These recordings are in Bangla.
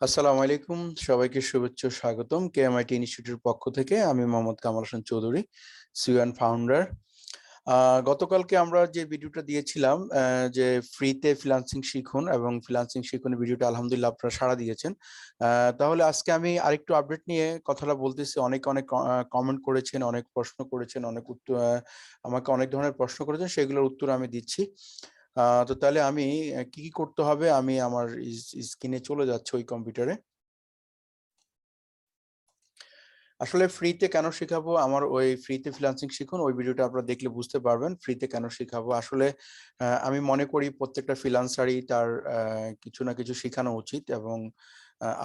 আসসালামু আলাইকুম, সবাইকে শুভেচ্ছা ও স্বাগতম কেএমআইটি ইনস্টিটিউটের পক্ষ থেকে। আমি Mohammad Kamal Hossain Chowdhury, CEO and founder. গতকালকে আমরা যে ভিডিওটা দিয়েছিলাম যে ফ্রিতে ফ্রিল্যান্সিং শিখুন এবং ফ্রিল্যান্সিং শিখুনের ভিডিওটা আলহামদুলিল্লাহ আপনারা সাড়া দিয়েছেন। তাহলে আজকে আমি আরেকটু আপডেট নিয়ে কথাটা বলতেছি। অনেক অনেক কমেন্ট করেছেন, অনেক প্রশ্ন করেছেন, অনেক উত্তর আমাকে অনেক ধরনের প্রশ্ন করেছেন, সেগুলোর উত্তর আমি দিচ্ছি। তো তাহলে আমি কি কি করতে হবে, আমি আমার স্ক্রিনে চলে যাচ্ছে ওই কম্পিউটারে। আসলে ফ্রিতে কেন শেখাবো, আমার ওই ফ্রিতে ফ্রিল্যান্সিং শিখুন ওই ভিডিওটা আপনারা দেখলে বুঝতে পারবেন ফ্রিতে কেন শেখাবো। আসলে আমি মনে করি প্রত্যেকটা ফ্রিল্যান্সারই তার কিছু না কিছু শেখানো উচিত, এবং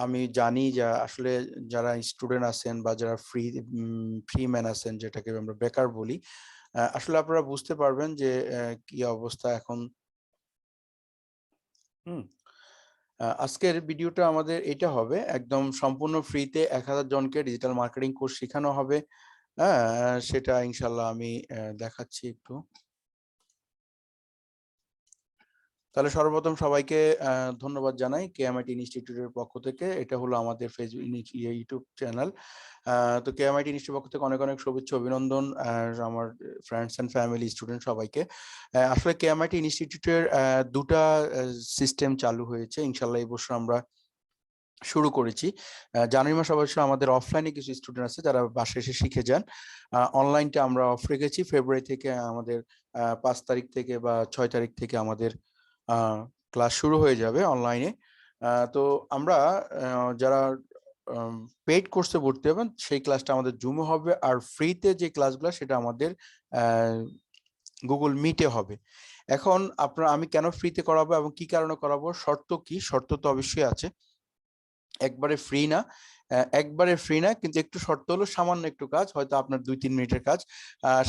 আমি জানি যে আসলে যারা স্টুডেন্ট আছেন বা যারা ফ্রি ম্যান আছেন, যেটাকে আমরা বেকার বলি, আসলে আপনারা বুঝতে পারবেন যে কি অবস্থা এখন। হুম আজকের ভিডিওটা আমাদের এটা হবে একদম সম্পূর্ণ ফ্রিতে 1000 জনকে ডিজিটাল মার্কেটিং কোর্স শেখানো হবে। হ্যাঁ, সেটা ইনশাল্লাহ আমি দেখাচ্ছি একটু। তাহলে সর্বপ্রথম সবাইকে ধন্যবাদ জানাই কেএমআইটি ইনস্টিটিউটের পক্ষ থেকে। এটা হলো আমাদের ফেসবুক ইউটিউব চ্যানেল। তো কেএমআইটি ইনস্টিটিউটের পক্ষ থেকে অনেক অনেক শুভেচ্ছা অভিনন্দন আমার ফ্রেন্ডস এন্ড ফ্যামিলি স্টুডেন্ট সবাইকে। আসলে কেএমআইটি ইনস্টিটিউটের দুটা সিস্টেম চালু হয়েছে ইনশাল্লাহ এই বছর আমরা শুরু করেছি। জানুয়ারি মাস অবশ্য আমাদের অফলাইনে কিছু স্টুডেন্ট আছে যারা বাসায় এসে শিখে যান। অনলাইনটা আমরা অফ রেখেছি। ফেব্রুয়ারি থেকে আমাদের 5 তারিখ থেকে বা 6 তারিখ থেকে আমাদের ক্লাস শুরু হয়ে যাবে অনলাইনে। তো আমরা যারা পেইড কোর্সে ভর্তি হবেন সেই ক্লাসটা আমাদের জুমে হবে, আর ফ্রিতে যে ক্লাসগুলো সেটা আমাদের গুগল মিটে হবে। এখন আমি কেন ফ্রিতে করাবো এবং কি কারণে করাবো, শর্ত কি, শর্ত তো অবশ্যই আছে। একবারে ফ্রি না, একবারে ফ্রি না, কিন্তু একটু শর্ত হলো সামান্য একটু কাজ, হয়তো আপনার 2-3 মিনিটের কাজ।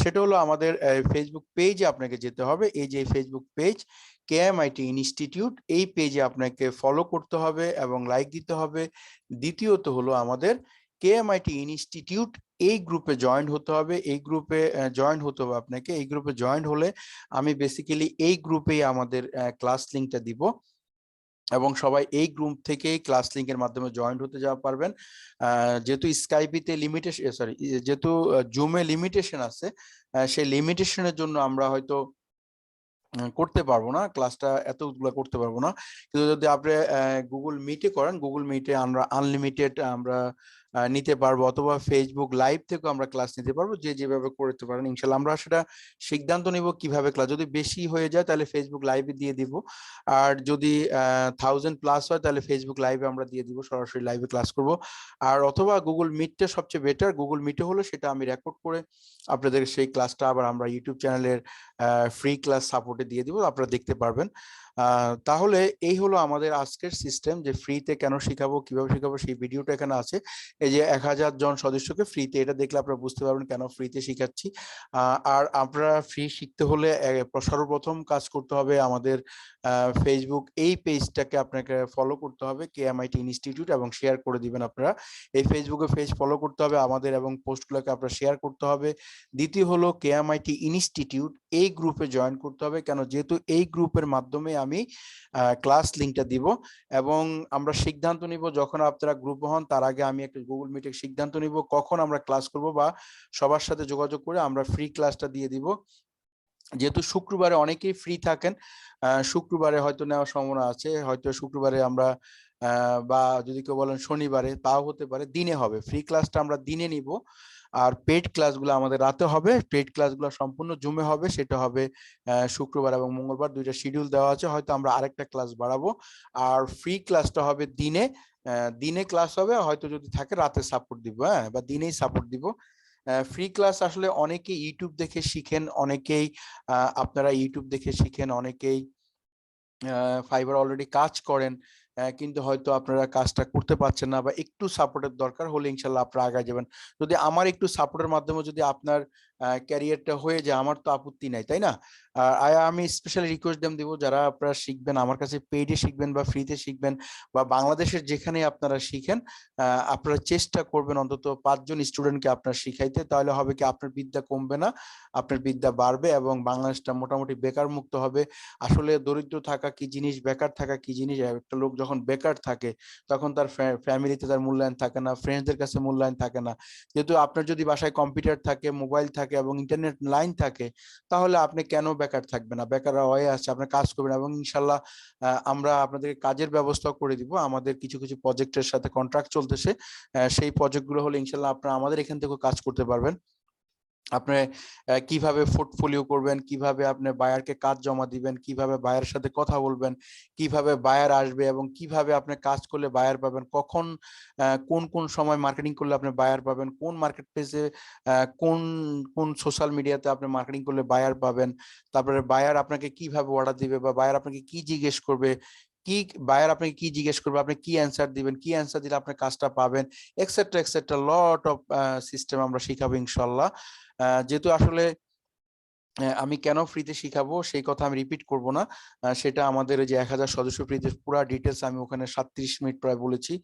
সেটা হলো আমাদের ফেসবুক পেজে আপনাকে যেতে হবে। এই যে ফেসবুক পেজ কেএমআইটি ইনস্টিটিউট, এই পেজে আপনাকে ফলো করতে হবে এবং লাইক দিতে হবে। দ্বিতীয়ত হলো আমাদের কেএমআইটি ইনস্টিটিউট এই গ্রুপে জয়েন হতে হবে। এই গ্রুপে জয়েন হতে হবে আপনাকে। এই গ্রুপে জয়েন হলে আমি বেসিক্যালি এই গ্রুপেই আমাদের ক্লাস লিঙ্কটা দিব, এবং সবাই এই গ্রুপ থেকেই ক্লাস লিংকের মাধ্যমে জয়েন্ট হতে যাওয়া পারবেন। যেহেতু স্কাইপিতে লিমিটেশন, সরি, যেহেতু জুমে লিমিটেশন আছে, সেই লিমিটেশনের জন্য আমরা হয়তো করতে পারবো না, ক্লাসটা এতগুলো করতে পারবো না। কিন্তু যদি আপনি গুগল মিটে করেন, গুগল মিটে আমরা আনলিমিটেড আমরা নিতে পারবো, অথবা ফেসবুক লাইভ থেকেও আমরা ক্লাস নিতে পারবো, যে যেভাবে করতে পারেন ইনশাল্লাহ। আমরা সেটা সিদ্ধান্ত নিব কিভাবে ক্লাস, যদি বেশি হয়ে যায় তাহলে ফেসবুক লাইভে দিয়ে দিব, আর যদি 1000+ হয় তাহলে ফেসবুক লাইভে আমরা দিয়ে দিব, সরাসরি লাইভে ক্লাস করব। আর অথবা গুগল মিটটা সবচেয়ে বেটার। গুগল মিটে হলো সেটা আমি রেকর্ড করে আপনাদের সেই ক্লাসটা আবার আমরা ইউটিউব চ্যানেলের ফ্রি ক্লাস সাপোর্টে দিয়ে দিব, আপনারা দেখতে পারবেন। তাহলে এই হলো আমাদের আজকের সিস্টেম, যে ফ্রিতে কেন শিখাবো, কিভাবে শিখাবো, সেই ভিডিওটা এখানে আছে। এই যে 1000 জন সদস্যকে ফ্রিতে, এটা দেখলে আপনারা বুঝতে পারবেন কেন ফ্রিতে শিখাচ্ছি। আর আপনারা ফ্রি শিখতে হলে সর্বপ্রথম কাজ করতে হবে আমাদের ফেসবুক এই পেজটাকে আপনাকে ফলো করতে হবে কেএমআইটি ইনস্টিটিউট, এবং শেয়ার করে দিবেন আপনারা। এই ফেসবুকে পেজ ফলো করতে হবে আমাদের, এবং পোস্টগুলোকে আপনারা শেয়ার করতে হবে। দ্বিতীয় হলো কেএমআইটি ইনস্টিটিউট এই গ্রুপে জয়েন করতে হবে, কেন যেহেতু এই গ্রুপের মাধ্যমে আমি ক্লাস লিংকটা দিব, এবং আমরা সিদ্ধান্ত নিব যখন আপনারা গ্রুপ হন তার আগে আমি একটা গুগল মিটে সিদ্ধান্ত নিব কখন আমরা ক্লাস করব, বা সবার সাথে যোগাযোগ করে আমরা ফ্রি ক্লাসটা দিয়ে দিব। যেহেতু শুক্রবারে অনেকেই ফ্রি থাকেন, শুক্রবারে হয়তো নেওয়ার সম্ভাবনা আছে, হয়তো শুক্রবারে আমরা বা যদি কেউ বলেন শনিবারে, তাও হতে পারে। দিনে হবে ফ্রি ক্লাসটা, আমরা দিনে নিব। আর পেড ক্লাসগুলো আমাদের রাতে হবে। পেড ক্লাসগুলো সম্পূর্ণ জুমে হবে, সেটা হবে শুক্রবার এবং মঙ্গলবার, দুইটা শিডিউল দেওয়া আছে, হয়তো আমরা আরেকটা ক্লাস বাড়াবো। আর ফ্রি ক্লাসটা হবে দিনে, দিনে ক্লাস হবে, হয়তো যদি থাকে রাতে সাপোর্ট দিব, হ্যাঁ, বা দিনেই সাপোর্ট দিব। ফ্রি ক্লাস আসলে অনেকেই ইউটিউব দেখে শিখেন, অনেকেই আপনারা ইউটিউব দেখে শিখেন, অনেকেই ফাইবার অলরেডি কাজ করেন, কিন্তু হয়তো আপনারা কাজটা করতে পারছেন না, বা একটু সাপোর্টের দরকার হলে ইনশাল্লাহ আপনারা আগায় যাবেন। যদি আমার একটু সাপোর্টের মাধ্যমে যদি আপনার ক্যারিয়ারটা হয়ে যায়, আমার তো আপত্তি নাই, তাই না? আমি স্পেশালি রিকোয়েস্ট দেম দিব, যারা আপনারা শিখবেন আমার কাছে পেইডে শিখবেন বা ফ্রিতে শিখবেন বা বাংলাদেশের যেখানে আপনারা শিখেন, আপনারা চেষ্টা করবেন অন্তত 5 জন স্টুডেন্টকে আপনার শিখাইতে। তাহলে হবে কি, আপনার বিদ্যা কমবে না, আপনার বিদ্যা বাড়বে এবং বাংলাদেশটা মোটামুটি বেকার মুক্ত হবে। আসলে দরিদ্র থাকা কি জিনিস, বেকার থাকা কি জিনিস, একটা লোক যখন বেকার থাকে তখন তার ফ্যামিলিতে তার মূল্যায়ন থাকে না, ফ্রেন্ডসদের কাছে মূল্যায়ন থাকে না। যেহেতু আপনার যদি বাসায় কম্পিউটার থাকে, মোবাইল থাকে এবং ইন্টারনেট লাইন থাকে, তাহলে আপনি কেন বেকার থাকবেন না? বেকার হয়ে আসছে, আপনি কাজ করবেন এবং ইনশাল্লাহ আমরা আপনাদেরকে কাজের ব্যবস্থা করে দিব। আমাদের কিছু কিছু প্রজেক্টের সাথে কন্ট্রাক্ট চলতেছে, সেই প্রজেক্টগুলো হলে ইনশাল্লাহ আপনারা আমাদের এখান থেকেও কাজ করতে পারবেন। আপনি কিভাবে পোর্টফোলিও করবেন, কিভাবে আপনি বায়ারকে কাজ জমা দিবেন, কিভাবে বায়ার সাথে কথা বলবেন, কিভাবে বায়ার আসবে এবং কিভাবে আপনি কাজ করলে বায়ার পাবেন, কখন কোন কোন সময় মার্কেটিং করলে আপনি বায়ার পাবেন, কোন মার্কেট প্লেসে কোন কোন সোশ্যাল মিডিয়াতে আপনি মার্কেটিং করলে বায়ার পাবেন, তারপরে বায়ার আপনাকে কিভাবে অর্ডার দিবে বা বায়ার আপনাকে কি জিজ্ঞেস করবে, কি বায়ার আপনাকে কি জিজ্ঞেস করবে, আপনি কি অ্যান্সার দিবেন, কি অ্যান্সার দিলে আপনি কাজটা পাবেন, etcetera etcetera lot of system আমরা শিখাবো ইনশাল্লাহ। যেহেতু আসলে আমি কেন ফ্রিতে শিখাবো সেই কথা আমি রিপিট করব না। সেটা আমাদের যে 1000 সদস্য ফ্রিতে পুরো ডিটেলস আমি ওখানে 37 মিনিট প্রায় বলেছি,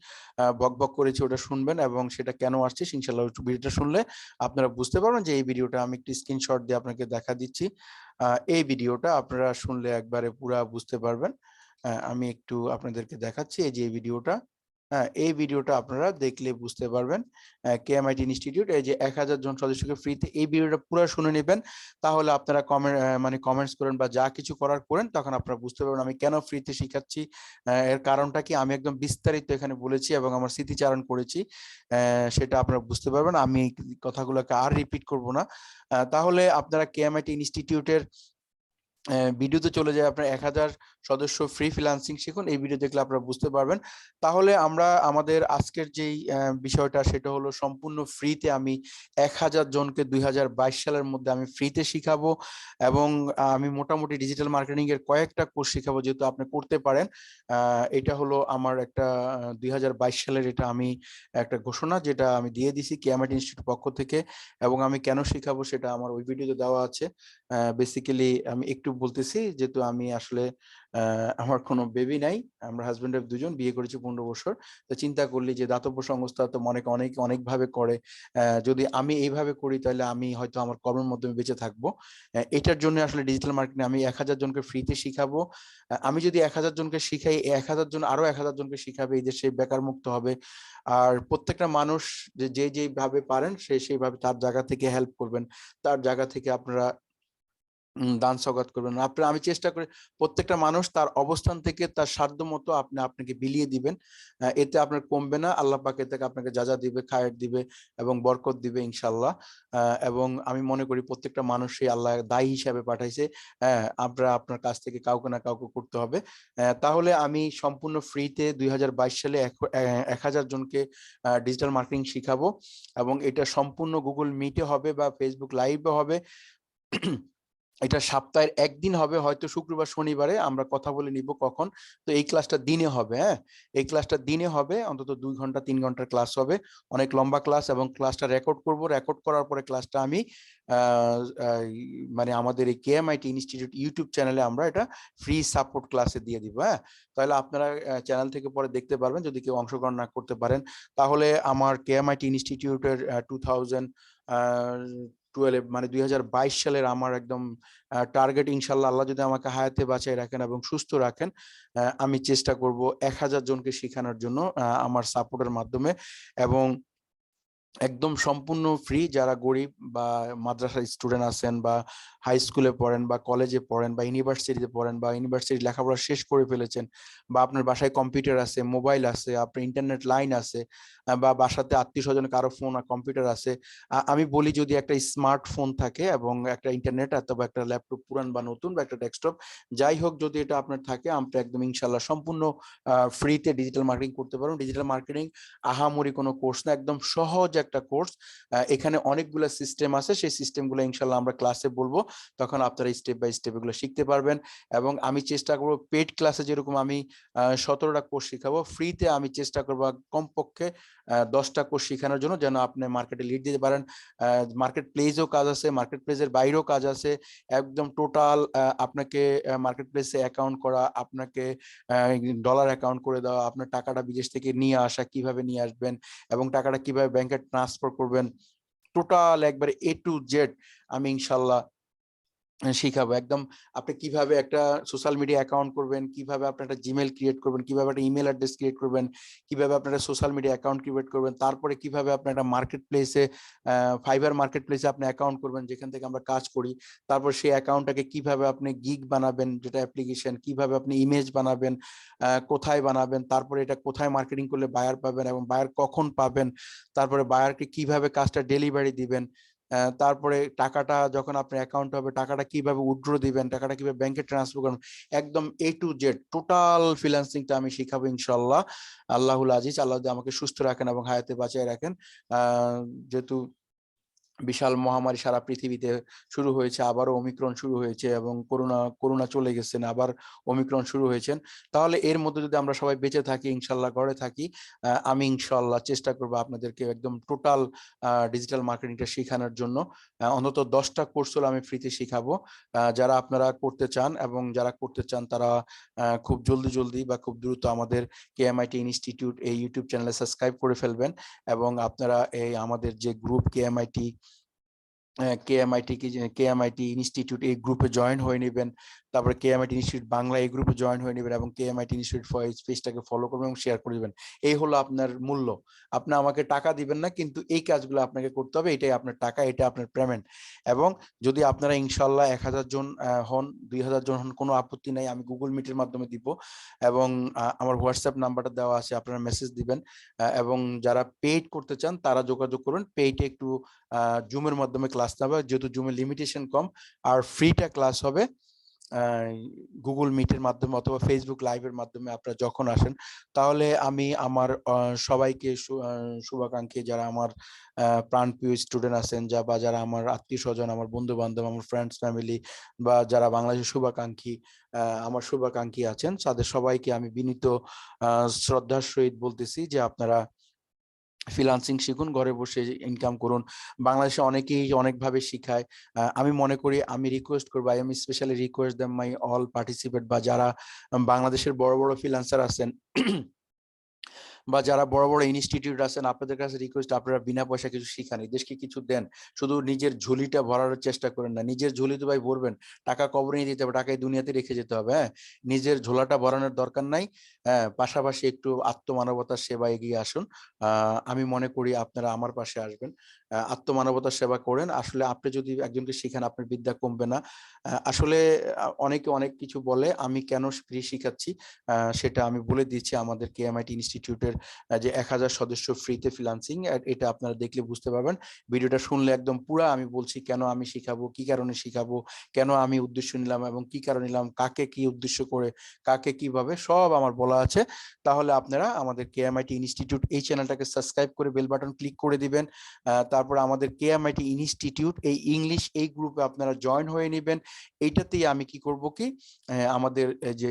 বক বক করেছি, ওটা শুনবেন এবং সেটা কেন আসছে ইনশাআল্লাহ ভিডিওটা শুনলে আপনারা বুঝতে পারবেন। যে এই ভিডিওটা আমি একটি স্ক্রিনশট দিয়ে আপনাকে দেখা দিচ্ছি, এই ভিডিওটা আপনারা শুনলে একবারে পুরা বুঝতে পারবেন। আমি একটু আপনাদেরকে দেখাচ্ছি, এই যে এই ভিডিওটা, হ্যাঁ এই ভিডিওটা আপনারা দেখলে বুঝতে পারবেন। কেএমআইটি ইনস্টিটিউট, এই যে 1000 জন সদস্যকে ফ্রিতে, এই ভিডিওটা পুরো শুনে নেবেন। তাহলে আপনারা কমেন্টস করেন বা যা কিছু করার করেন, তখন আপনারা বুঝতে পারবেন আমি কেন ফ্রিতে শিখাচ্ছি, এর কারণটা কি আমি একদম বিস্তারিত এখানে বলেছি এবং আমার স্মৃতিচারণ করেছি, সেটা আপনারা বুঝতে পারবেন। আমি কথাগুলোকে আর রিপিট করব না। তাহলে আপনারা কেএমআইটি ইনস্টিটিউটের ভিডিওতে চলে যায়, আপনার 1000 সদস্য ফ্রি ফ্রিল্যান্সিং শিখুন, এই ভিডিও দেখলে আপনারা বুঝতে পারবেন। তাহলে আমরা আমাদের আজকের যেই বিষয়টা, সেটা হলো সম্পূর্ণ ফ্রিতে আমি 1000 জনকে 2022 সালের মধ্যে আমি ফ্রিতে শিখাবো এবং আমি মোটামুটি ডিজিটাল মার্কেটিং এর কয়েকটা কোর্স শিখাবো, যেহেতু আপনি করতে পারেন। এটা হলো আমার একটা 2022 সালের এটা আমি একটা ঘোষণা যেটা আমি দিয়ে দিছি কেএমআইটি ইনস্টিটিউট পক্ষ থেকে, এবং আমি কেন শিখাবো সেটা আমার ওই ভিডিওতে দেওয়া আছে। বেসিক্যালি আমি একটু বলতেছি, যেহেতু আমি আসলে আমার কোনো বেবি নাই, আমরা হাজবেন্ড ওয়াইফ দুজন, বিয়ে করেছি 15 বছর। তো চিন্তা করলি যে দাতব্য সংস্থা তো অনেক অনেক অনেক ভাবে করে, যদি আমি এইভাবে করি তাহলে আমি হয়তো আমার কর্মের মাধ্যমে বেঁচে থাকবো। এটার জন্য আসলে ডিজিটাল মার্কেটিং আমি 1000 জনকে ফ্রিতে শিখাবো। আমি যদি 1000 জনকে শিখাই, 1000 জন আরো 1000 জনকে শিখাবে, এই দেশে বেকার মুক্ত হবে। আর প্রত্যেকটা মানুষ যে যেভাবে পারেন সেইভাবে তার জায়গা থেকে হেল্প করবেন, তার জায়গা থেকে আপনারা দান সওগাত করবেন। আপনারা, আমি চেষ্টা করি প্রত্যেকটা মানুষ তার অবস্থান থেকে তার সাধ্য মতো আপনাকে বিলিয়ে দিবেন, এতে আপনার কমবে না, আল্লাহ পাক এতে আপনাকে যা যা দিবে খায়ের দিবে এবং বরকত দিবে ইনশাআল্লাহ। এবং আমি মনে করি প্রত্যেকটা মানুষই আল্লাহ দায়ী হিসাবে পাঠাইছে, আপনারা আপনার কাছ থেকে কাউকে না কাউকে করতে হবে। তাহলে আমি সম্পূর্ণ ফ্রিতে 2022 সালে 1000 জনকে ডিজিটাল মার্কেটিং শিখাবো এবং এটা সম্পূর্ণ গুগল মিটে হবে বা ফেসবুক লাইভে হবে। এটা সপ্তাহের একদিন হবে, হয়তো শুক্রবার শনিবারে আমরা কথা বলে নিব কখন। তো এই ক্লাসটা দিনে হবে, হ্যাঁ এই ক্লাসটা দিনে হবে, অন্তত 2 ঘন্টা 3 ঘন্টার ক্লাস হবে, অনেক লম্বা ক্লাস, এবং ক্লাসটা রেকর্ড করব, রেকর্ড করার পরে ক্লাসটা আমি মানে আমাদের এই কেএমআইটি ইনস্টিটিউট ইউটিউব চ্যানেলে আমরা এটা ফ্রি সাপোর্ট ক্লাসে দিয়ে দিব। হ্যাঁ তাহলে আপনারা চ্যানেল থেকে পরে দেখতে পারবেন, যদি কেউ অংশগ্রহণ না করতে পারেন। তাহলে আমার কেএমআইটি ইনস্টিটিউটের 2012 মানে 2022 সালের আমার একদম টার্গেট, ইনশাল্লাহ আল্লাহ যদি আমাকে হায়াতে বাঁচিয়ে রাখেন এবং সুস্থ রাখেন, আমি চেষ্টা করব 1000 জনকে শেখানোর জন্য আমার সাপোর্টের মাধ্যমে, এবং একদম সম্পূর্ণ ফ্রি। যারা গরিব বা মাদ্রাসার স্টুডেন্ট আছেন বা হাই স্কুলে পড়েন বা কলেজে পড়েন বা ইউনিভার্সিটিতে পড়েন বা ইউনিভার্সিটি লেখাপড়া শেষ করে ফেলেছেন, বা আপনার বাসায় কম্পিউটার আছে, মোবাইল আছে, আপনার ইন্টারনেট লাইন আছে, বা বাসাতে আত্মীয় স্বজন কারো ফোন আর কম্পিউটার আছে, আমি বলি যদি একটা স্মার্টফোন থাকে এবং একটা ইন্টারনেট অথবা একটা ল্যাপটপ, পুরান বা নতুন, বা একটা ডেস্কটপ, যাই হোক যদি এটা আপনার থাকে, আমরা একদম ইনশাল্লাহ সম্পূর্ণ ফ্রিতে ডিজিটাল মার্কেটিং করতে পারবো। ডিজিটাল মার্কেটিং আহামরি কোনো কোর্স না, একদম সহজ একটা কোর্স। এখানে অনেকগুলো সিস্টেম আছে, সেই সিস্টেমগুলো ইনশাল্লাহ আমরা ক্লাসে বলবো, তখন আপনারা স্টেপ বাই স্টেপ এগুলো শিখতে পারবেন। এবং আমি চেষ্টা করবো পেড ক্লাসে যেরকম আমি 17টা কোর্স শিখাবো, ফ্রিতে আমি চেষ্টা করবো কমপক্ষে 10টা কোর্স শেখানোর জন্য, যেন আপনি মার্কেটে লিড দিতে পারেন। মার্কেট প্লেসেও কাজ আছে, মার্কেট প্লেসের বাইরেও কাজ আছে, একদম টোটাল আপনাকে মার্কেট প্লেসে অ্যাকাউন্ট করা, আপনাকে ডলার অ্যাকাউন্ট করে দেওয়া, আপনার টাকাটা বিদেশ থেকে নিয়ে আসা, কিভাবে নিয়ে আসবেন এবং টাকাটা কিভাবে ব্যাংকে ট্রান্সফার করবেন, টোটাল একবারে A to Z আমি ইনশাল্লাহ শিখাবো। একদম আপনি কিভাবে একটা সোশ্যাল মিডিয়া অ্যাকাউন্ট করবেন, কিভাবে আপনি একটা জিমেল ক্রিয়েট করবেন, কিভাবে একটা ইমেল অ্যাড্রেস ক্রিয়েট করবেন, কিভাবে আপনার একটা সোশ্যাল মিডিয়া অ্যাকাউন্ট ক্রিয়েট করবেন, তারপরে কিভাবে আপনি একটা মার্কেট প্লেসে ফাইবার মার্কেট প্লেসে আপনি অ্যাকাউন্ট করবেন যেখান থেকে আমরা কাজ করি, তারপর সেই অ্যাকাউন্টটাকে কিভাবে আপনি গিগ বানাবেন, যেটা অ্যাপ্লিকেশন, কিভাবে আপনি ইমেজ বানাবেন, কোথায় বানাবেন, তারপরে এটা কোথায় মার্কেটিং করলে বায়ার পাবেন এবং বায়ার কখন পাবেন, তারপরে বায়ারকে কিভাবে কাজটা ডেলিভারি দিবেন, তারপরে টাকাটা যখন আপনার অ্যাকাউন্ট হবে টাকাটা কিভাবে উইথড্র দিবেন, টাকাটা কিভাবে ব্যাংকে ট্রান্সফার করবেন, একদম A to Z টোটাল ফ্রিল্যান্সিংটা আমি শিখাবো ইনশাআল্লাহ। আল্লাহুল আজিজ, আল্লাহ যদি আমাকে সুস্থ রাখেন এবং হায়াতে বাঁচিয়ে রাখেন। যেহেতু বিশাল মহামারী সারা পৃথিবীতে শুরু হয়েছে, আবারও ওমিক্রন শুরু হয়েছে এবং করোনা চলে গেছেন, আবার ওমিক্রন শুরু হয়েছেন, তাহলে এর মধ্যে যদি আমরা সবাই বেঁচে থাকি, ইনশাল্লাহ ঘরে থাকি, আমি ইনশাল্লাহ চেষ্টা করবো আপনাদেরকে একদম টোটাল ডিজিটাল মার্কেটিংটা শেখানোর জন্য। অন্তত 10টা কোর্স হলো আমি ফ্রিতে শিখাবো। যারা আপনারা করতে চান এবং যারা করতে চান তারা খুব জলদি বা খুব দ্রুত আমাদের KMIT ইনস্টিটিউট এই ইউটিউব চ্যানেলে সাবস্ক্রাইব করে ফেলবেন এবং আপনারা এই আমাদের যে গ্রুপ KMIT ইনস্টিটিউট এই গ্রুপে জয়েন হয়ে নেবেন, তারপরে KMIT ইনস্টিটিউট বাংলা এই গ্রুপে জয়েন হয়ে নেবেন এবং KMIT ইনস্টিটিউট পেজটাকে ফলো করবেন এবং শেয়ার করে দিবেন। এই হলো আপনার মূল্য। আপনি আমাকে টাকা দিবেন না, কিন্তু এই কাজগুলো আপনাকে করতে হবে, এটাই আপনার টাকা, এটা আপনার পেমেন্ট। এবং যদি আপনারা ইনশাল্লাহ 1000 জন হন, 2000 জন হন, কোনো আপত্তি নাই, আমি গুগল মিটের মাধ্যমে দিব এবং আমার হোয়াটসঅ্যাপ নাম্বারটা দেওয়া আছে, আপনারা মেসেজ দিবেন। এবং যারা পেইড করতে চান তারা যোগাযোগ করুন। পেইডে একটু জুমের মাধ্যমে ক্লাস নেবে, যেহেতু জুমের লিমিটেশন কম, আর ফ্রিটা ক্লাস হবে গুগল মিটের মাধ্যমে অথবা ফেসবুক লাইভের মাধ্যমে আপনারা যখন আসেন। তাহলে আমি আমার সবাইকে শুভাকাঙ্ক্ষী, যারা আমার প্রাণপ্রিয় স্টুডেন্ট আছেন, বা যারা আমার আত্মীয় স্বজন, আমার বন্ধু বান্ধব, আমার ফ্রেন্ডস ফ্যামিলি, বা যারা বাংলাদেশের আমার শুভাকাঙ্ক্ষী আছেন, তাদের সবাইকে আমি বিনীত শ্রদ্ধার সহিত বলতেছি যে আপনারা ফ্রিল্যান্সিং শিখুন, ঘরে বসে ইনকাম করুন। বাংলাদেশে অনেকেই অনেকভাবে শিখায়। আমি মনে করি, আমি রিকোয়েস্ট করবো, I am specially request them my all participate, বা যারা বাংলাদেশের বড় বড় ফ্রিল্যান্সার আছেন বা যারা বড় বড় ইনস্টিটিউট আছেন, আপনাদের কাছে রিকোয়েস্ট, আপনারা বিনা পয়সা কিছু শিখান, দেশকে কিছু দেন। শুধু নিজের ঝুলিটা ভরার চেষ্টা করেন না, নিজের ঝুলি তো ভাই ভরবেন, টাকা কবরে নিয়ে যেতে হবে, টাকা এই দুনিয়াতে রেখে যেতে হবে। হ্যাঁ, নিজের ঝোলাটা ভরানোর দরকার নাই। হ্যাঁ, পাশাপাশি একটু আত্মমানবতার সেবা এগিয়ে আসুন। আমি মনে করি আপনারা আমার পাশে আসবেন, আত্মমানবতার সেবা করেন। আসলে আপনি যদি একজনকে শিখান, আপনার বিদ্যা কমবে না। আসলে অনেকে অনেক কিছু বলে, আমি কেন ফ্রি শিখাচ্ছি সেটা আমি বলে দিচ্ছি। আমাদের KMIT ইনস্টিটিউটের যে 1000 সদস্য ফ্রিতে ফ্রিল্যান্সিং, এটা আপনারা দেখলে বুঝতে পারবেন। ভিডিওটা শুনলে একদম পুরো আমি বলছি কেন আমি শিখাবো, কি কারণে শিখাবো, কেন আমি উদ্দেশ্য নিলাম এবং কি কারণে নিলাম, কাকে কি উদ্দেশ্য করে, কাকে কিভাবে, সব আমার বলা আছে। তাহলে আপনারা আমাদের KMIT ইনস্টিটিউট এই চ্যানেলটাকে সাবস্ক্রাইব করে বেল বাটন ক্লিক করে দিবেন। তারপরে আমাদের KMIT ইনস্টিটিউট এই ইংলিশ এই গ্রুপে আপনারা জয়েন হয়ে নেবেন। এইটাতেই আমি কি করব কি, আমাদের যে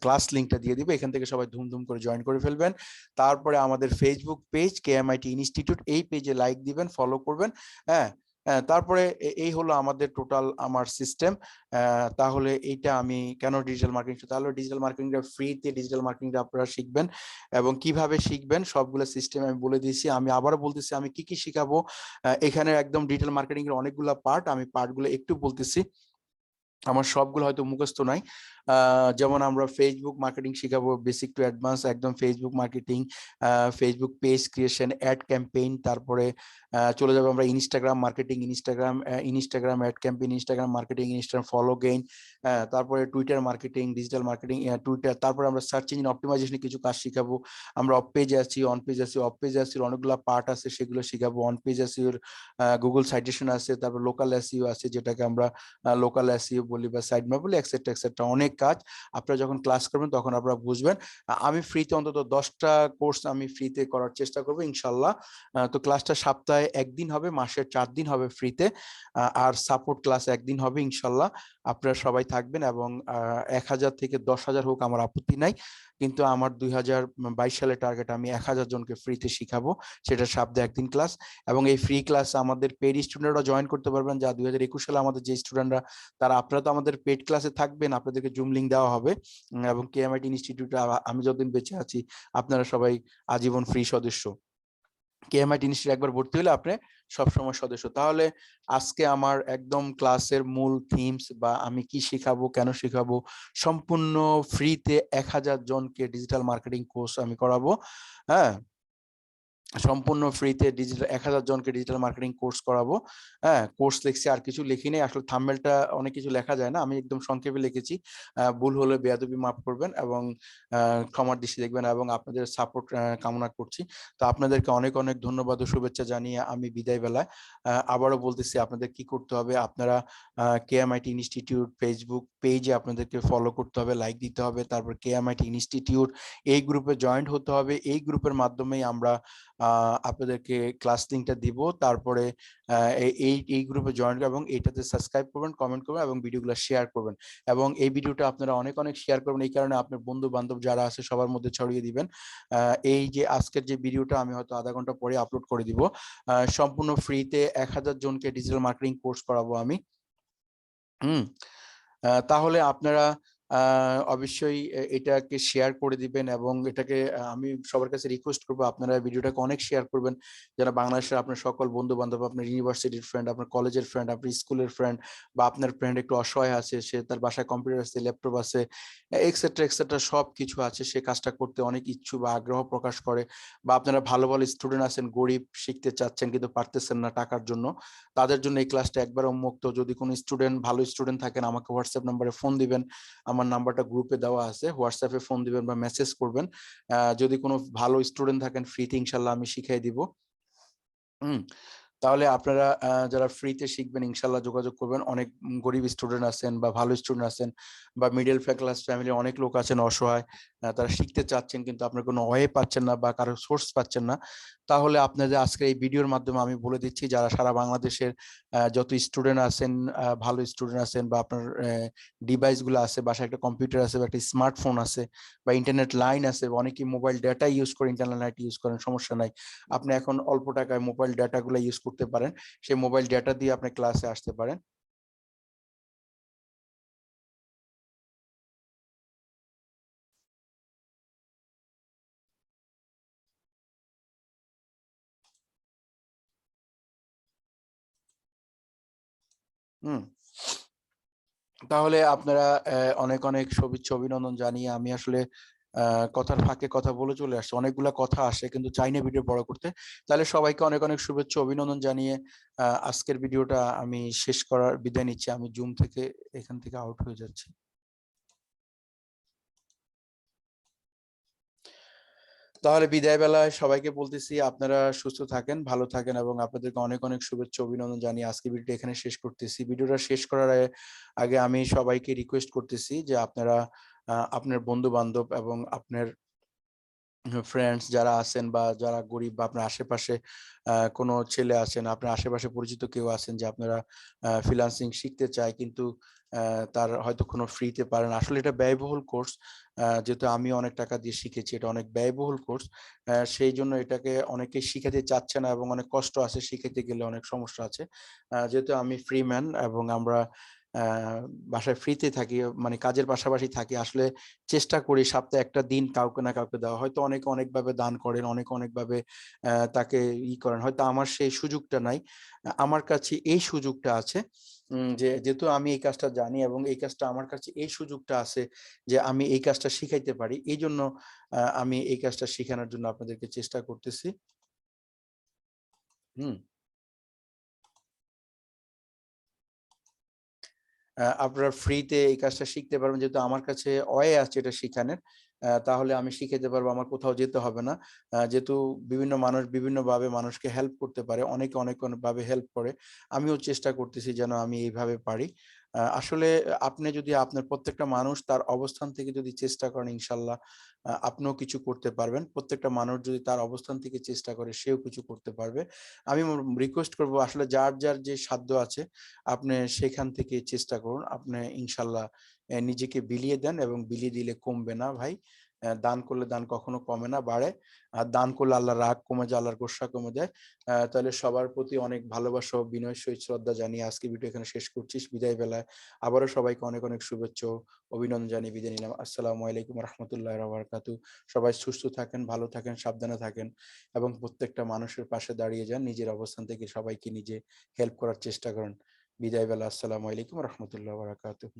ক্লাস লিঙ্কটা দিয়ে দিব, এখান থেকে সবাই ধুমধুম করে জয়েন করে ফেলবেন। তারপরে আমাদের ফেসবুক পেজ KMIT ইনস্টিটিউট, এই পেজে লাইক দিবেন, ফলো করবেন। হ্যাঁ, তারপরে এই হলো আমাদের টোটাল আমার সিস্টেম। তাহলে এইটা আমি কেন ডিজিটাল মার্কেটিং, তাহলে ডিজিটাল মার্কেটিংটা ফ্রিতে, ডিজিটাল মার্কেটিংটা আপনারা শিখবেন এবং কিভাবে শিখবেন সবগুলো সিস্টেম আমি বলে দিয়েছি। আমি আবারও বলতেছি আমি কি কি শিখাবো। এখানে একদম ডিজিটাল মার্কেটিং এর অনেকগুলো পার্ট, আমি পার্টগুলো একটু বলতেছি, আমার সবগুলো হয়তো মুখস্থ নাই। যেমন আমরা ফেসবুক মার্কেটিং শিখাবো, বেসিক টু অ্যাডভান্স, একদম Facebook marketing, Facebook page creation, ad campaign, তারপরে চলে যাবো আমরা Instagram marketing, Instagram ad campaign, Instagram marketing, Instagram follow gain, তারপরে Twitter marketing, digital marketing, Twitter, তারপরে আমরা সার্চ ইঞ্জিন অপটিমাইজেশনে কিছু কাজ শিখাবো। আমরা অফ পেজে আছি, অন পেজে আছি, অফ পেজে আছি, অনেকগুলো পার্ট আছে, সেগুলো শিখাবো। অন পেজ আছে, গুগল সাইটেশন আছে, তারপর লোকাল এসইও আছে, যেটাকে আমরা লোকাল এসইও বলি বা সাইড ম্যাপ বলি, এক্সেট্রা এক্সেট্রা, অনেক কাজ। আপনারা যখন ক্লাস করবেন তখন আপনারা বুঝবেন। আমি ফ্রিতে অন্তত 10টা কোর্স আমি ফ্রিতে করার চেষ্টা করবো ইনশাল্লাহ। তো ক্লাসটা সপ্তাহে একদিন হবে, মাসে 4 দিন হবে ফ্রিতে, আর সাপোর্ট ক্লাস একদিন হবে ইনশাল্লাহ। আপনারা সবাই থাকবেন এবং 1000 থেকে 10,000 হোক আমার আপত্তি নাই, কিন্তু আমার 2022 সালে টার্গেট আমি 1000 জনকে ফ্রিতে শিখাবো, সেটা সপ্তাহে একদিন ক্লাস। এবং এই ফ্রি ক্লাস আমাদের পেড স্টুডেন্টরা জয়েন করতে পারবেন, যা 2021 সালে আমাদের যে স্টুডেন্টরা, তারা আপনারা তো আমাদের পেড ক্লাসে থাকবেন, আপনাদেরকে জুম লিংক দেওয়া হবে। এবং কেএমআইটি ইনস্টিটিউটে আমি যতদিন বেঁচে আছি আপনারা সবাই আজীবন ফ্রি সদস্য। কেএমআইটি ইনস্টিটিউট একবার ভর্তি হলে আপনি সবসময় সদস্য। তাহলে আজকে আমার একদম ক্লাসের মূল থিমস বা আমি কি শিখাবো, কেন শিখাবো, সম্পূর্ণ ফ্রিতে 1000 জনকে ডিজিটাল মার্কেটিং কোর্স আমি করাবো। হ্যাঁ, সম্পূর্ণ ফ্রিতে 1000 জনকে ডিজিটাল মার্কেটিং কোর্স করাবো। হ্যাঁ, কোর্স লিখছি, আর কিছু লিখি নেই, আসলে থাম্বনেলটা অনেক কিছু লেখা যায় না, আমি একদম সংক্ষেপে লিখেছি। ভুল হলে বেয়াদবি মাফ করবেন এবং ক্ষমার দৃষ্টি দেখবেন, এবং আপনাদের সাপোর্ট কামনা করছি। তো আপনাদেরকে অনেক অনেক ধন্যবাদ ও শুভেচ্ছা জানিয়ে আমি বিদায় বেলায় আবারও বলতেছি, আপনাদের কি করতে হবে, আপনারা কেএমআইটি ইনস্টিটিউট ফেসবুক পেজে আপনাদেরকে ফলো করতে হবে, লাইক দিতে হবে, তারপর কেএমআইটি ইনস্টিটিউট এই গ্রুপে জয়েন্ট হতে হবে। এই গ্রুপের মাধ্যমেই আমরা আপনাদেরকে ক্লাস লিংকটা দিব। তারপরে এই গ্রুপে জয়েন এবং এইটাতে সাবস্ক্রাইব করবেন, কমেন্ট করবেন এবং ভিডিওগুলো শেয়ার করবেন। এবং এই ভিডিওটা আপনারা অনেক অনেক শেয়ার করবেন, এই কারণে আপনার বন্ধু বান্ধব যারা আছে সবার মধ্যে ছড়িয়ে দিবেন। এই যে আজকের যে ভিডিওটা আমি হয়তো আধা ঘন্টা পরে আপলোড করে দিব, সম্পূর্ণ ফ্রিতে 1000 জনকে ডিজিটাল মার্কেটিং কোর্স করাবো আমি। তাহলে আপনারা অবশ্যই এটাকে শেয়ার করে দিবেন, এবং এটাকে আমি সবার কাছে রিকোয়েস্ট করবো আপনারা ভিডিওটাকে অনেক শেয়ার করবেন, যারা বাংলাদেশের আপনার সকল বন্ধু বান্ধব, আপনার ইউনিভার্সিটির ফ্রেন্ড, আপনার কলেজের ফ্রেন্ড, আপনার স্কুলের ফ্রেন্ড, বা আপনার ফ্রেন্ড একটু অসহায় আছে, সে তার বাসায় কম্পিউটার আছে, ল্যাপটপ আছে, এক্সেট্রা এক্সেট্রা সব কিছু আছে, সে কাজটা করতে অনেক ইচ্ছুক বা আগ্রহ প্রকাশ করে। বা আপনারা ভালো ভালো স্টুডেন্ট আছেন, গরিব, শিখতে চাচ্ছেন কিন্তু পারতেছেন না টাকার জন্য, তাদের জন্য এই ক্লাসটা একবার উন্মুক্ত। যদি কোনো স্টুডেন্ট, ভালো স্টুডেন্ট থাকেন, আমাকে হোয়াটসঅ্যাপ নাম্বারে ফোন দিবেন, আমার নাম্বারটা গ্রুপে দেওয়া আছে, হোয়াটসঅ্যাপে ফোন দিবেন বা মেসেজ করবেন। যদি কোনো ভালো স্টুডেন্ট থাকেন, ফ্রিতে ইনশাল্লাহ আমি শিখিয়ে দিব। তাহলে আপনারা যারা ফ্রিতে শিখবেন ইনশাল্লাহ যোগাযোগ করবেন। অনেক গরিব স্টুডেন্ট আছেন বা ভালো স্টুডেন্ট আছেন বা মিডল ক্লাস ফ্যামিলির অনেক লোক আছেন অসহায়, তারা শিখতে চাচ্ছেন কিন্তু আপনার কোনো ওয়ে পাচ্ছেন না বা কারো সোর্স পাচ্ছেন না। তাহলে আপনাদের আজকে এই ভিডিওর মাধ্যমে আমি বলে দিচ্ছি, যারা সারা বাংলাদেশের যত স্টুডেন্ট আছেন, ভালো স্টুডেন্ট আছেন, বা আপনার ডিভাইস গুলো আছে, বাসায় একটা কম্পিউটার আছে বা একটা স্মার্টফোন আছে বা ইন্টারনেট লাইন আছে, অনেকে মোবাইল ডেটা ইউজ করে, ইন্টারনেট লাইন ইউজ করেন, সমস্যা নাই, আপনি এখন অল্প টাকায় মোবাইল ডেটা গুলো ইউজ করতে পারেন, সেই মোবাইল ডেটা দিয়ে আপনি ক্লাসে আসতে পারেন। হুম, তাহলে আপনারা অনেক অনেক শুভেচ্ছা অভিনন্দন জানিয়ে আমি আসলে কথার ফাঁকে কথা বলে চলে আসছে, অনেকগুলা কথা আসে কিন্তু চাই না ভিডিও বড় করতে। তাহলে সবাইকে অনেক অনেক শুভেচ্ছা অভিনন্দন জানিয়ে আজকের ভিডিওটা আমি শেষ করার বিদায় নিচ্ছি। আমি জুম থেকে এখান থেকে আউট হয়ে যাচ্ছি। তাহলে বিদায় বেলায় সবাইকে বলতেছি, আপনারা সুস্থ থাকেন, ভালো থাকেন, এবং আপনাদেরকে অনেক অনেক শুভেচ্ছা অভিনন্দন জানিয়ে আজকে ভিডিওটা এখানে শেষ করতেছি। ভিডিওটা শেষ করার আগে আমি সবাইকে রিকোয়েস্ট করতেছি যে আপনারা আপনার বন্ধু বান্ধব এবং আপনার ফ্রেন্ডস যারা আছেন বা যারা গরিব, বা আপনার আশেপাশে কোনো ছেলে আছেন, আপনার আশেপাশে পরিচিত কেউ আছেন যে আপনারা ফ্রিল্যান্সিং শিখতে চায় কিন্তু তার হয়তো কোনো ফ্রিতে পারেন, আসলে এটা ব্যয়বহুল কোর্স, যেহেতু আমি অনেক টাকা দিয়ে শিখেছি, এটা অনেক ব্যয়বহুল কোর্স, সেই জন্য এটাকে অনেকে শিখাতে চাচ্ছে না এবং অনেক কষ্ট আছে, শিখাতে গেলে অনেক সমস্যা আছে। যেহেতু আমি ফ্রি ম্যান এবং আমরা বাসায় ফ্রিতে থাকি, মানে কাজের পাশাপাশি থাকি, আসলে চেষ্টা করি সপ্তাহে একটা দিন কাউকে না কাউকে দেওয়া। হয়তো অনেকে অনেকভাবে দান করেন, অনেকভাবে তাকে করেন, হয়তো আমার সেই সুযোগটা নাই, আমার কাছে এই সুযোগটা আছে। যে যেহেতু আমি এই কাজটা জানি এবং এই কাজটা আমার কাছে এই সুযোগটা আছে যে আমি এই কাজটা শিখাইতে পারি, এই জন্য আমি এই কাজটা শেখানোর জন্য আপনাদেরকে চেষ্টা করতেছি। হুম, আপনারা ফ্রিতে এই কাজটা শিখতে পারবেন, যেহেতু আমার কাছে ওয়ে আছে এটা শিখানোর। তাহলে আমি শিখাতে পারবো, আমার কোথাও যেতে হবে না। যেহেতু বিভিন্ন মানুষ বিভিন্নভাবে মানুষকে হেল্প করতে পারে, অনেকে অনেক ভাবে হেল্প করে, আমিও চেষ্টা করতেছি যেন আমি এইভাবে পারি। আসলে আপনি যদি আপনার প্রত্যেকটা মানুষ তার অবস্থান থেকে যদি চেষ্টা করেন ইনশাল্লাহ আপনিও কিছু করতে পারবেন। প্রত্যেকটা মানুষ যদি তার অবস্থান থেকে চেষ্টা করে সেও কিছু করতে পারবে। আমি রিকোয়েস্ট করব আসলে যার যে সাধ্য আছে আপনি সেখান থেকে চেষ্টা করুন। আপনি ইনশাল্লাহ নিজেকে বিলিয়ে দেন এবং বিলিয়ে দিলে কমবে না ভাই। দান করলে দান কখনো কমে না, বাড়ে। আর দান করলে আল্লাহর রাগ কমে যায়, আল্লাহর গোস্বা কমে দেয়। তাহলে সবার প্রতি অনেক ভালোবাসা ও বিনয়ের সহিত শ্রদ্ধা জানিয়ে আজকে ভিডিও এখানে শেষ করছি। বিদায় বেলায় আবারও সবাইকে অনেক, অনেক শুভেচ্ছা ও অভিনন্দন জানিয়ে বিদায় নিলাম। আসসালামু আলাইকুম ওয়া রাহমাতুল্লাহি ওয়া বারাকাতুহু। সবাই সুস্থ থাকেন, ভালো থাকেন, সাবধানে থাকেন এবং প্রত্যেকটা মানুষের পাশে দাঁড়িয়ে যান। নিজের অবস্থান থেকে সবাইকে নিজে হেল্প করার চেষ্টা করেন। বিদায় বেলা আসসালামু আলাইকুম ওয়া রাহমাতুল্লাহি ওয়া বারাকাতুহু।